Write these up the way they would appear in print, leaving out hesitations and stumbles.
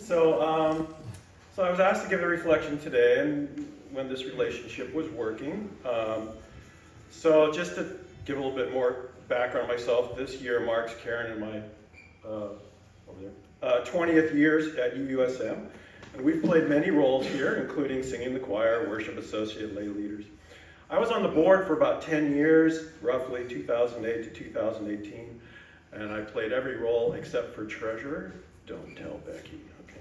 So I was asked to give a reflection today, and when this relationship was working. So just to give a little bit more background on myself, this year marks Karen and my 20th years at UUSM, and we've played many roles here, including singing the choir, worship associate, lay leaders. I was on the board for about 10 years, roughly 2008 to 2018, and I played every role except for treasurer. Don't tell Becky, okay.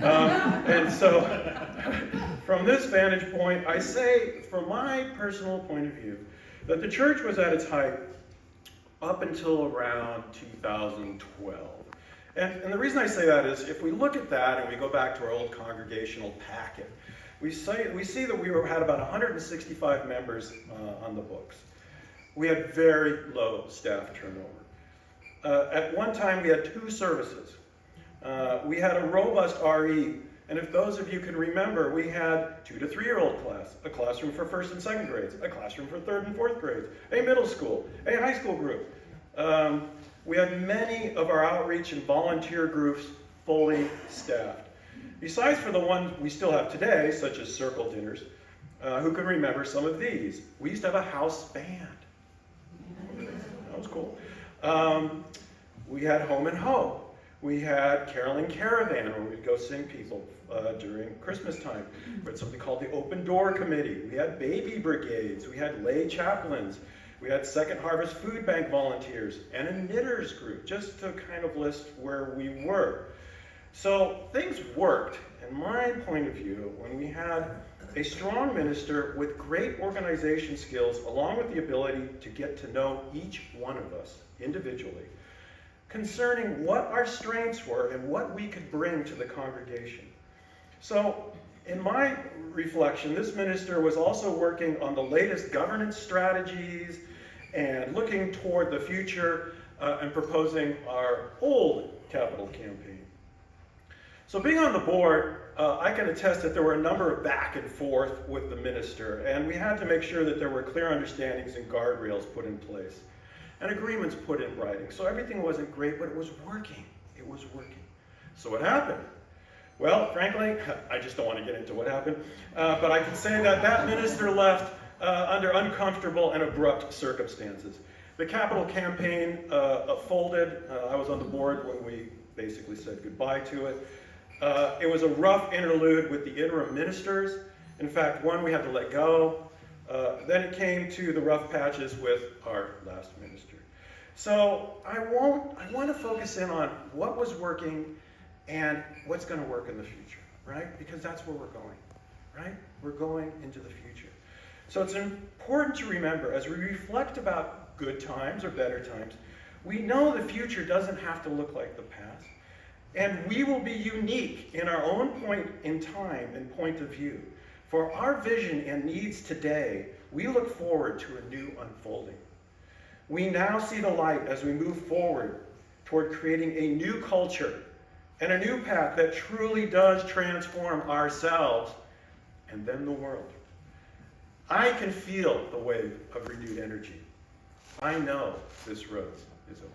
And so, from this vantage point, I say, from my personal point of view, that the church was at its height up until around 2012. And the reason I say that is, if we look at that and we go back to our old congregational packet, we see that we had about 165 members on the books. We had very low staff turnover. At one time, we had 2 services. We had a robust RE, and if those of you can remember, we had 2 to 3-year-old class, a classroom for 1st and 2nd grades, a classroom for 3rd and 4th grades, a middle school, a high school group. We had many of our outreach and volunteer groups fully staffed. Besides for the ones we still have today, such as circle dinners, who can remember some of these? We used to have a house band. That was cool. We had Home and Ho. We had Caroling Caravan, where we'd go sing people during Christmas time. We had something called the Open Door Committee. We had baby brigades. We had lay chaplains. We had Second Harvest Food Bank volunteers and a knitters group, just to kind of list where we were. So things worked, in my point of view, when we had a strong minister with great organization skills, along with the ability to get to know each one of us individually, concerning what our strengths were and what we could bring to the congregation. So, in my reflection, this minister was also working on the latest governance strategies and looking toward the future and proposing our old capital campaign. So being on the board, I can attest that there were a number of back and forth with the minister, and we had to make sure that there were clear understandings and guardrails put in place, and agreements put in writing. So everything wasn't great, but it was working. It was working. So what happened? Well, frankly, I just don't want to get into what happened, but I can say that that minister left under uncomfortable and abrupt circumstances. The capital campaign folded. I was on the board when we basically said goodbye to it. It was a rough interlude with the interim ministers. In fact, one we had to let go. Then it came to the rough patches with our last minister. So I want to focus in on what was working and what's going to work in the future, right? Because that's where we're going, right? We're going into the future. So it's important to remember, as we reflect about good times or better times, we know the future doesn't have to look like the past. And we will be unique in our own point in time and point of view. For our vision and needs today, we look forward to a new unfolding. We now see the light as we move forward toward creating a new culture and a new path that truly does transform ourselves and then the world. I can feel the wave of renewed energy. I know this road is open.